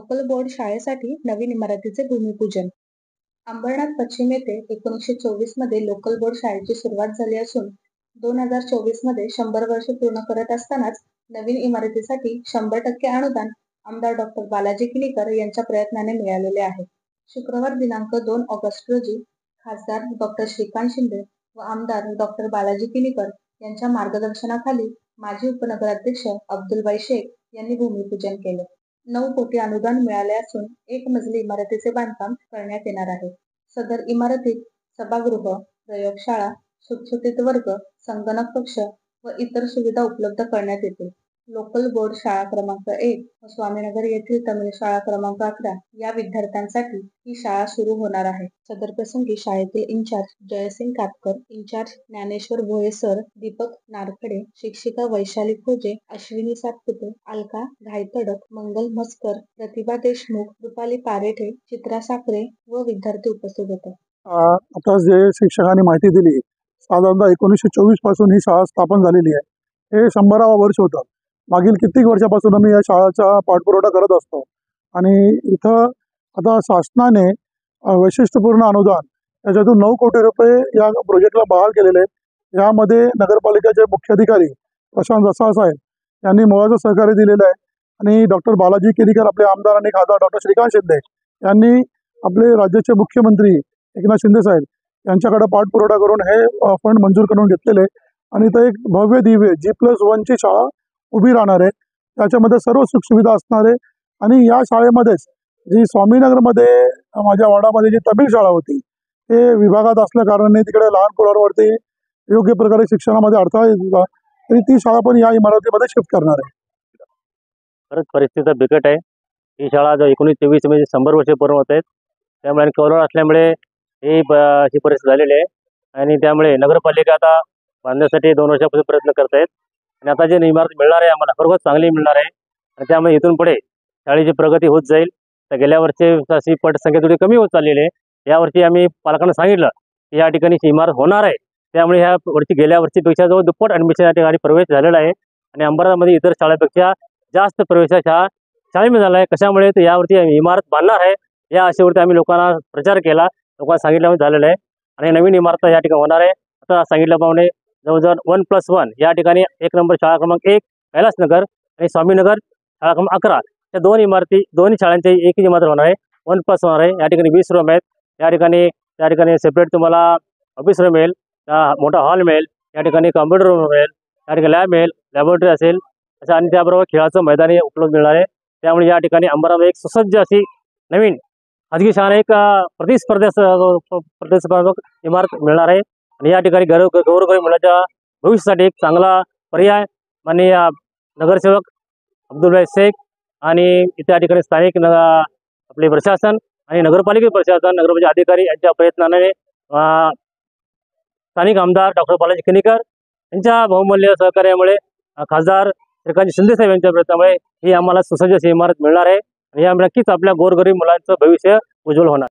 Local board शाळेसाठी नवीन इमारतीचे भूमिपूजन. अंबरनाथ पश्चिम येथे 1924 मध्ये लोकल बोर्ड शाळेची सुरुवात झाली असून 2024 मध्ये 100 वर्षे पूर्ण करत असतानाच नवीन इमारतीसाठी 100% अनुदान आमदार डॉ. बालाजी किनीकर यांच्या प्रयत्नाने मिळालेले आहे. शुक्रवार दिनांक 2 ऑगस्ट रोजी खासदार डॉ. श्रीकांत शिंदे व आमदार डॉ. बालाजी किनीकर यांच्या मार्गदर्शनाखाली माजी उपनगराध्यक्ष अब्दुलबाई शेख यांनी भूमिपूजन केले. 9 कोटी अनुदान मिळाले असून 1 मजली इमारतीचे बांधकाम करण्यात येणार आहे. सदर इमारतीत सभागृह, प्रयोगशाळा, सुटसुटीत वर्ग, संगणक कक्ष व इतर सुविधा उपलब्ध करण्यात येतील. लोकल बोर्ड शाळा क्रमांक 1 व स्वामीनगर येथील तमिळ शाळा क्रमांक 11 या विद्यार्थ्यांसाठी ही शाळा सुरू होणार आहे. सदर प्रसंगी शाळेतील in charge Jaisingh कातकर, in charge Dnyaneshwar Bhoye sir, Deepak नारखडे, शिक्षिका वैशाली खोजे, अश्विनी सातपुते, अलका घायतडक, मंगल म्हसकर, प्रतिभा देशमुख, रुपाली पारेठे, चित्रा साखरे व विद्यार्थी उपस्थित होते. आता जे शिक्षकांनी माहिती दिली, साधारणतः 1924 पासून ही शाळा स्थापन झालेली आहे. हे 100वा वर्ष होतं. मागील कित्येक वर्षापासून आम्ही या शाळेचा पाठपुरावा करत असतो आणि इथं आता शासनाने वैशिष्ट्यपूर्ण अनुदान त्याच्यातून 9 कोटी रुपये या प्रोजेक्टला बहाल केलेले आहेत. यामध्ये नगरपालिकेचे मुख्य अधिकारी प्रशांत रसाळ साहेब यांनी मोलाचं सहकार्य दिलेलं आहे आणि डॉ. बालाजी किनीकर आपले आमदार आणि खासदार डॉ. श्रीकांत शिंदे यांनी आपले राज्याचे मुख्यमंत्री एकनाथ शिंदे साहेब यांच्याकडे पाठपुरावा करून हे फंड मंजूर करून घेतलेले आणि इथं एक भव्य दिव्य G+1 ची शाळा उभी राहणार आहे. त्याच्यामध्ये सर्व सुखसुविधा असणार आहे आणि या शाळेमध्येच जी स्वामीनगरमध्ये माझ्या वार्डामध्ये जी तमिळ शाळा होती ते विभागात असल्या कारणाने तिकडे लहान पोरांवरती योग्य प्रकारे शिक्षणामध्ये अडथळा येत होता, तरी ती शाळा पण या इमारतीमध्ये शिफ्ट करणार आहे. खरंच परिस्थिती बिकट आहे. ही शाळा जो 1924 मध्ये 100 वर्षे पूर्ण होत आहेत, त्यामुळे आणि कौलार असल्यामुळे ही परिस्थिती झालेली आहे आणि त्यामुळे नगरपालिका आता बांधण्यासाठी 2 वर्षापासून प्रयत्न करत आहेत आणि आता जे इमारत मिळणार आहे आम्हाला खरोखर चांगली मिळणार आहे आणि त्यामुळे इथून पुढे शाळेची प्रगती होत जाईल. तर गेल्या वर्षी अशी पटसंख्या थोडी कमी होत चाललेली आहे. यावर्षी आम्ही पालकांना सांगितलं की या ठिकाणी इमारत होणार आहे, त्यामुळे ह्या वर्षी गेल्या वर्षीपेक्षा जवळ दुप्पट ॲडमिशन या ठिकाणी प्रवेश झालेला आहे आणि अंबरनाथमध्ये इतर शाळेपेक्षा जास्त प्रवेश शाळेमध्ये झाला आहे. कशामुळे तर यावरती इमारत बांधणार आहे या आशेवरती आम्ही लोकांना प्रचार केला, लोकांना सांगितल्यामुळे झालेलं आहे आणि नवीन इमारत या ठिकाणी होणार आहे. आता सांगितल्याप्रमाणे जवळजवळ 1+1 या ठिकाणी 1 नंबर शाळा क्रमांक 1 कैलासनगर आणि स्वामीनगर शाळा क्रमांक 11 या 2 इमारती दोन्ही शाळांची एकच इमारत होणार आहे. 1+1 होणार आहे. या ठिकाणी 20 रूम आहेत. त्या ठिकाणी सेपरेट तुम्हाला ऑफिस रूम मिळेल, मोठा हॉल मिळेल, या ठिकाणी कॉम्प्युटर रूम मिळेल, या ठिकाणी लॅब मिळेल, लॅबोरेटरी असेल असं आणि त्याबरोबर खेळाचं मैदानी उपलब्ध मिळणार आहे. त्यामुळे या ठिकाणी अंबरनाथ एक सुसज्ज अशी नवीन खाजगी शाळा एक प्रतिस्पर्धात्मक इमारत मिळणार आहे आणि या ठिकाणी गौरगरी मुलाच्या भविष्यासाठी एक चांगला पर्याय माननीय नगरसेवक अब्दुलबाई शेख आणि त्या ठिकाणी स्थानिक आपले प्रशासन आणि नगरपालिका प्रशासन, नगरपालिका अधिकारी यांच्या प्रयत्नाने स्थानिक आमदार डॉ. बालाजी किनीकर यांच्या बहुमूल्य सहकार्यामुळे खासदार श्रीकांत शिंदे साहेब यांच्या प्रयत्नामुळे ही आम्हाला सुसज्ज अशी इमारत मिळणार आहे आणि या नक्कीच आपल्या गोरगरीब मुलांचं भविष्य उज्ज्वल होणार.